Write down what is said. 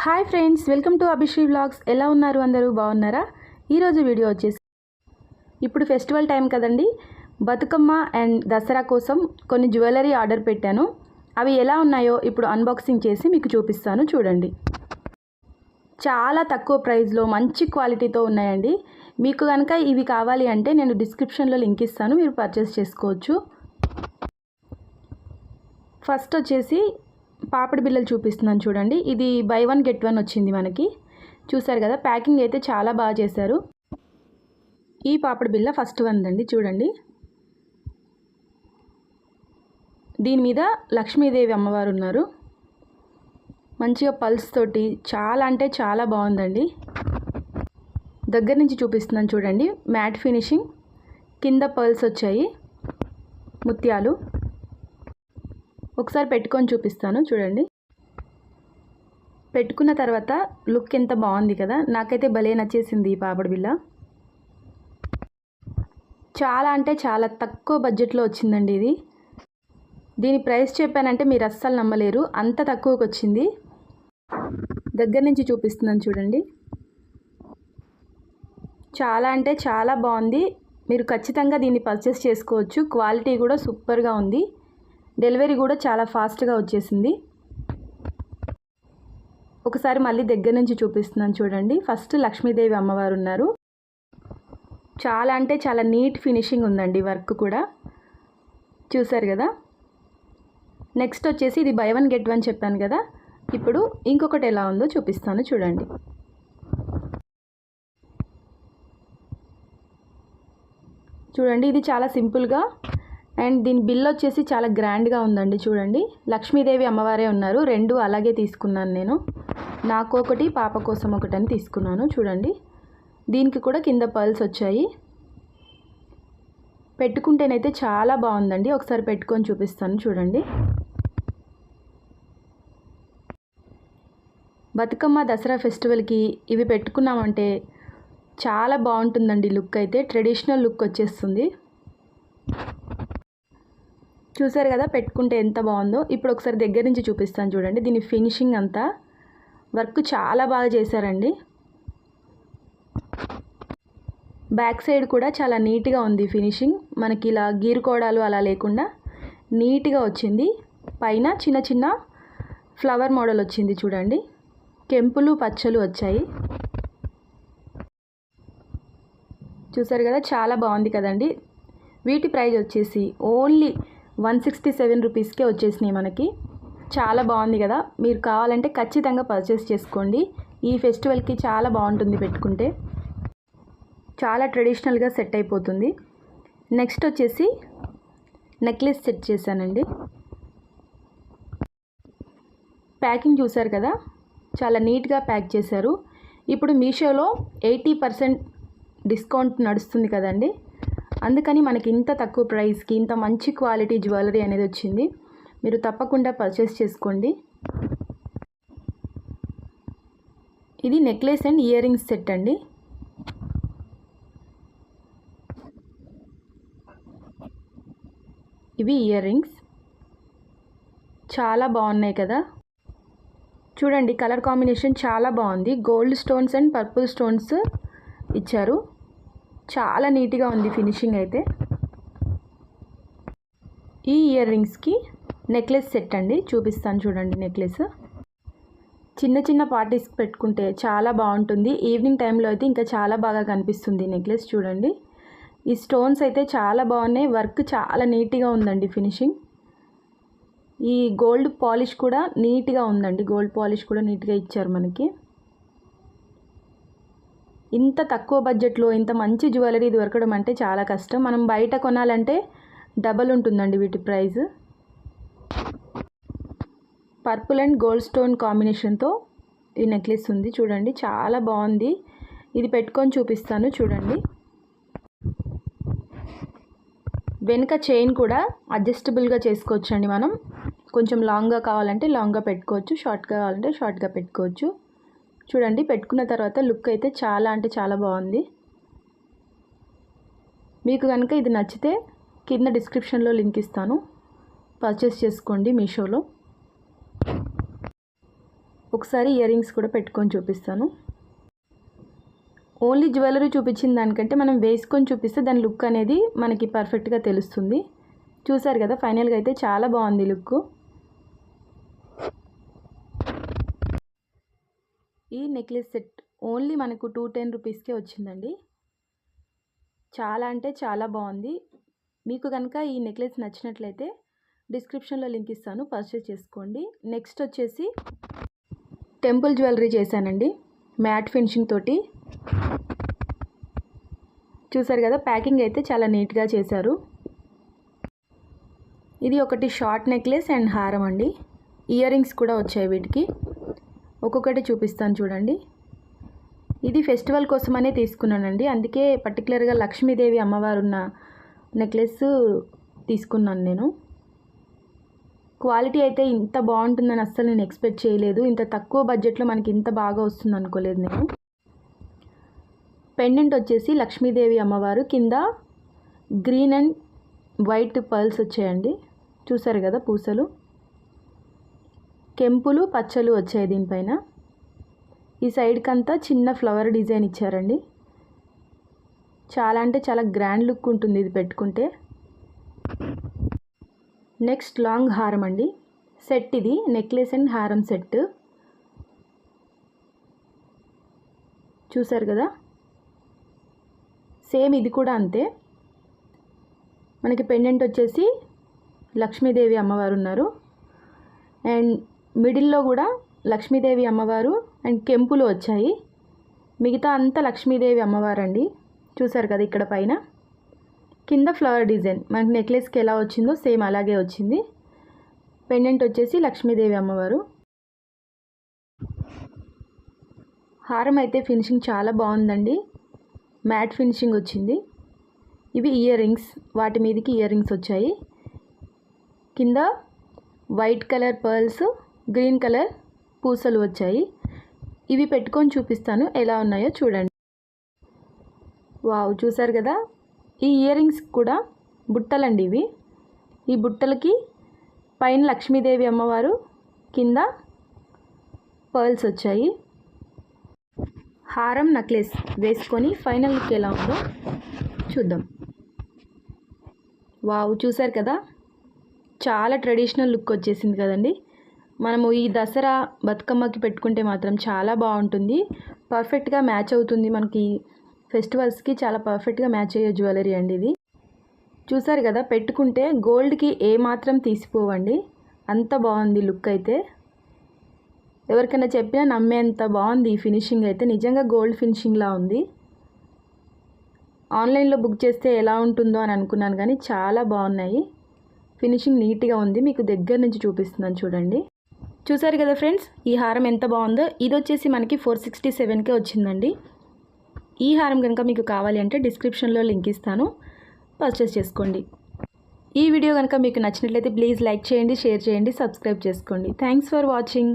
Hi friends, welcome to Abhishree vlogs. ఎలా ఉన్నారు? అందరూ బాగున్నారా? ఈరోజు వీడియో వచ్చేసి ఇప్పుడు ఫెస్టివల్ టైం కదండి, బతుకమ్మ అండ్ దసరా కోసం కొన్ని జ్యువెలరీ ఆర్డర్ పెట్టాను. అవి ఎలా ఉన్నాయో ఇప్పుడు అన్బాక్సింగ్ చేసి మీకు చూపిస్తాను. చూడండి, చాలా తక్కువ ప్రైస్లో మంచి క్వాలిటీతో ఉన్నాయండి. మీకు కనుక ఇవి కావాలి అంటే నేను డిస్క్రిప్షన్లో లింక్ ఇస్తాను, మీరు పర్చేస్ చేసుకోవచ్చు. ఫస్ట్ వచ్చేసి పాపిడి బిళ్ళలు చూపిస్తున్నాను చూడండి. ఇది బై వన్ గెట్ వన్ వచ్చింది మనకి. చూసారు కదా, ప్యాకింగ్ అయితే చాలా బాగా చేశారు. ఈ పాపిడి బిళ్ళ ఫస్ట్ వన్ అండి. చూడండి, దీని మీద లక్ష్మీదేవి అమ్మవారు ఉన్నారు. మంచిగా పల్స్ తోటి చాలా అంటే చాలా బాగుందండి. దగ్గర నుంచి చూపిస్తున్నాను చూడండి. మ్యాట్ ఫినిషింగ్, కింద పర్ల్స్ వచ్చాయి, ముత్యాలు. ఒకసారి పెట్టుకొని చూపిస్తాను చూడండి. పెట్టుకున్న తర్వాత లుక్ ఎంత బాగుంది కదా, నాకైతే భలే నచ్చేసింది ఈ పాపిడి బిళ్ళ. చాలా అంటే చాలా తక్కువ బడ్జెట్లో వచ్చిందండి ఇది. దీని ప్రైస్ చెప్పానంటే మీరు అస్సలు నమ్మలేరు, అంత తక్కువకి వచ్చింది. దగ్గర నుంచి చూపిస్తున్నాను చూడండి. చాలా అంటే చాలా బాగుంది. మీరు ఖచ్చితంగా దీన్ని పర్చేస్ చేసుకోవచ్చు. క్వాలిటీ కూడా సూపర్గా ఉంది. డెలివరీ కూడా చాలా ఫాస్ట్గా వచ్చేసింది. ఒకసారి మళ్ళీ దగ్గర నుంచి చూపిస్తున్నాను చూడండి. ఫస్ట్ లక్ష్మీదేవి అమ్మవారు ఉన్నారు. చాలా అంటే చాలా నీట్ ఫినిషింగ్ ఉందండి, వర్క్ కూడా చూసారు కదా. నెక్స్ట్ వచ్చేసి ఇది బై వన్ గెట్ వన్ చెప్పాను కదా. ఇప్పుడు ఇంకొకటి ఎలా ఉందో చూపిస్తాను చూడండి. చూడండి, ఇది చాలా సింపుల్గా అండ్ దీని బిల్ వచ్చేసి చాలా గ్రాండ్గా ఉందండి. చూడండి, లక్ష్మీదేవి అమ్మవారే ఉన్నారు. రెండు అలాగే తీసుకున్నాను నేను. నాకు ఒకటి, పాప కోసం ఒకటి అని తీసుకున్నాను. చూడండి, దీనికి కూడా కింద పర్ల్స్ వచ్చాయి. పెట్టుకుంటేనైతే చాలా బాగుందండి. ఒకసారి పెట్టుకొని చూపిస్తాను చూడండి. బతుకమ్మ దసరా ఫెస్టివల్కి ఇవి పెట్టుకున్నామంటే చాలా బాగుంటుందండి. లుక్ అయితే ట్రెడిషనల్ లుక్ వచ్చేస్తుంది. చూసారు కదా, పెట్టుకుంటే ఎంత బాగుందో. ఇప్పుడు ఒకసారి దగ్గర నుంచి చూపిస్తాను చూడండి. దీని ఫినిషింగ్ అంతా వర్క్ చాలా బాగా చేశారండి. బ్యాక్ సైడ్ కూడా చాలా నీట్గా ఉంది ఫినిషింగ్. మనకి ఇలా గీరుకోవడాలు అలా లేకుండా నీట్గా వచ్చింది. పైన చిన్న చిన్న ఫ్లవర్ మోడల్ వచ్చింది చూడండి. కెంపులు పచ్చలు వచ్చాయి. చూసారు కదా, చాలా బాగుంది కదండి. వీటి ప్రైస్ వచ్చేసి ఓన్లీ 167 రూపీస్కే వచ్చేసినాయి మనకి. చాలా బాగుంది కదా. మీరు కావాలంటే ఖచ్చితంగా పర్చేస్ చేసుకోండి. ఈ ఫెస్టివల్కి చాలా బాగుంటుంది పెట్టుకుంటే. చాలా ట్రెడిషనల్గా సెట్ అయిపోతుంది. నెక్స్ట్ వచ్చేసి నెక్లెస్ సెట్ చేశానండి. ప్యాకింగ్ చూసారు కదా, చాలా నీట్గా ప్యాక్ చేశారు. ఇప్పుడు మీషోలో 80% డిస్కౌంట్ నడుస్తుంది కదండి, అందుకని మనకి ఇంత తక్కువ ప్రైస్కి ఇంత మంచి క్వాలిటీ జ్యువెలరీ అనేది వచ్చింది. మీరు తప్పకుండా పర్చేస్ చేసుకోండి. ఇది necklace and ear rings set అండి. ఇవి ఇయర్ రింగ్స్ చాలా బాగున్నాయి కదా. చూడండి, కలర్ కాంబినేషన్ చాలా బాగుంది. Gold stones and purple stones ఇచ్చారు. చాలా నీట్గా ఉంది ఫినిషింగ్ అయితే. ఈ ఇయర్ రింగ్స్కి నెక్లెస్ సెట్ అండి, చూపిస్తాను చూడండి. నెక్లెస్ చిన్న చిన్న పార్టీస్కి పెట్టుకుంటే చాలా బాగుంటుంది. ఈవినింగ్ టైంలో అయితే ఇంకా చాలా బాగా కనిపిస్తుంది నెక్లెస్. చూడండి, ఈ స్టోన్స్ అయితే చాలా బాగున్నాయి. వర్క్ చాలా నీట్గా ఉందండి ఫినిషింగ్. ఈ గోల్డ్ పాలిష్ కూడా నీట్గా ఉందండి. గోల్డ్ పాలిష్ కూడా నీట్గా ఇచ్చారు మనకి. ఇంత తక్కువ బడ్జెట్లో ఇంత మంచి జ్యువెలరీ దొరకడం అంటే చాలా కష్టం. మనం బయట కొనాలంటే డబల్ ఉంటుందండి వీటి price. Purple and gold stone కాంబినేషన్తో ఈ నెక్లెస్ ఉంది. చూడండి, చాలా బాగుంది. ఇది పెట్టుకొని చూపిస్తాను చూడండి. వెనుక చైన్ కూడా అడ్జస్టబుల్గా చేసుకోవచ్చండి. మనం కొంచెం లాంగ్గా కావాలంటే లాంగ్గా పెట్టుకోవచ్చు, షార్ట్గా కావాలంటే షార్ట్గా పెట్టుకోవచ్చు. చూడండి, పెట్టుకున్న తర్వాత లుక్ అయితే చాలా అంటే చాలా బాగుంది. మీకు కనుక ఇది నచ్చితే కింద డిస్క్రిప్షన్లో లింక్ ఇస్తాను, పర్చేస్ చేసుకోండి మీషోలో. ఒకసారి ఇయర్ రింగ్స్ కూడా పెట్టుకొని చూపిస్తాను. ఓన్లీ జ్యువెలరీ చూపించిన దానికంటే మనం వేసుకొని చూపిస్తే దాని లుక్ అనేది మనకి పర్ఫెక్ట్గా తెలుస్తుంది. చూసారు కదా, ఫైనల్గా అయితే చాలా బాగుంది లుక్. ఈ నెక్లెస్ సెట్ ఓన్లీ మనకు 210 రూపీస్కే వచ్చిందండి. చాలా అంటే చాలా బాగుంది. మీకు కనుక ఈ నెక్లెస్ నచ్చినట్లయితే డిస్క్రిప్షన్లో లింక్ ఇస్తాను, పర్చేస్ చేసుకోండి. నెక్స్ట్ వచ్చేసి టెంపుల్ జ్యువెలరీ చేశానండి, మ్యాట్ ఫినిషింగ్ తోటి. చూసారు కదా, ప్యాకింగ్ అయితే చాలా నీట్గా చేశారు. ఇది ఒకటి షార్ట్ నెక్లెస్ అండ్ హారం అండి. ఇయర్ రింగ్స్ కూడా వచ్చాయి వీటికి. ఒక్కొక్కటి చూపిస్తాను చూడండి. ఇది ఫెస్టివల్ కోసమనే తీసుకున్నానండి, అందుకే పర్టికులర్గా లక్ష్మీదేవి అమ్మవారు ఉన్న నెక్లెస్ తీసుకున్నాను నేను. క్వాలిటీ అయితే ఇంత బాగుంటుందని అస్సలు నేను ఎక్స్పెక్ట్ చేయలేదు. ఇంత తక్కువ బడ్జెట్లో మనకి ఇంత బాగా వస్తుంది అనుకోలేదు నేను. పెండెంట్ వచ్చేసి లక్ష్మీదేవి అమ్మవారు, కింద గ్రీన్ అండ్ వైట్ పర్ల్స్ వచ్చాయండి. చూసారు కదా, పూసలు కెంపులు పచ్చలు వచ్చాయి దీనిపైన. ఈ సైడ్కి అంతా చిన్న ఫ్లవర్ డిజైన్ ఇచ్చారండి. చాలా అంటే చాలా గ్రాండ్ లుక్ ఉంటుంది ఇది పెట్టుకుంటే. నెక్స్ట్ లాంగ్ హారం అండి, సెట్ ఇది నెక్లెస్ అండ్ హారం సెట్. చూసారు కదా, సేమ్ ఇది కూడా అంతే. మనకి పెండెంట్ వచ్చేసి లక్ష్మీదేవి అమ్మవారు ఉన్నారు, అండ్ మిడిల్లో కూడా లక్ష్మీదేవి అమ్మవారు అండ్ కెంపులు వచ్చాయి. మిగతా అంతా లక్ష్మీదేవి అమ్మవారు అండి. చూసారు కదా, ఇక్కడ పైన కింద ఫ్లవర్ డిజైన్ మనకి నెక్లెస్కి ఎలా వచ్చిందో సేమ్ అలాగే వచ్చింది. పెండెంట్ వచ్చేసి లక్ష్మీదేవి అమ్మవారు. హారం అయితే ఫినిషింగ్ చాలా బాగుందండి, మ్యాట్ ఫినిషింగ్ వచ్చింది. ఇవి ఇయర్ రింగ్స్, వాటి మీదకి ఇయర్ రింగ్స్ వచ్చాయి. కింద white colour pearls, green colour పూసలు వచ్చాయి. ఇవి పెట్టుకొని చూపిస్తాను ఎలా ఉన్నాయో చూడండి. వావ్, చూసారు కదా, ఈ ఇయర్ రింగ్స్ కూడా బుట్టలండి ఇవి. ఈ బుట్టలకి పైన లక్ష్మీదేవి అమ్మవారు, కింద పర్ల్స్ వచ్చాయి. హారం నెక్లెస్ వేసుకొని ఫైనల్ లుక్ ఎలా ఉందో చూద్దాం. వావ్, చూసారు కదా, చాలా ట్రెడిషనల్ లుక్ వచ్చేసింది కదండి. మనము ఈ దసరా బతుకమ్మకి పెట్టుకుంటే మాత్రం చాలా బాగుంటుంది, పర్ఫెక్ట్గా మ్యాచ్ అవుతుంది. మనకి ఫెస్టివల్స్కి చాలా పర్ఫెక్ట్గా మ్యాచ్ అయ్యే జ్యువెలరీ అండి ఇది. చూసారు కదా, పెట్టుకుంటే గోల్డ్కి ఏమాత్రం తీసిపోవండి, అంత బాగుంది లుక్ అయితే. ఎవరికైనా చెప్పినా నమ్మేంత బాగుంది ఈ ఫినిషింగ్ అయితే. నిజంగా గోల్డ్ ఫినిషింగ్లా ఉంది. ఆన్లైన్లో బుక్ చేస్తే ఎలా ఉంటుందో అని అనుకున్నాను, కానీ చాలా బాగున్నాయి. ఫినిషింగ్ నీట్గా ఉంది. మీకు దగ్గర నుంచి చూపిస్తున్నాను చూడండి. చూసారు కదా ఫ్రెండ్స్, ఈ హారం ఎంత బాగుందో. ఇది వచ్చేసి మనకి 467కే వచ్చిందండి. ఈ హారం కనుక మీకు కావాలి అంటే డిస్క్రిప్షన్లో లింక్ ఇస్తాను, పర్చేస్ చేసుకోండి. ఈ వీడియో కనుక మీకు నచ్చినట్లయితే ప్లీజ్ లైక్ చేయండి, షేర్ చేయండి, సబ్స్క్రైబ్ చేసుకోండి. Thanks for watching.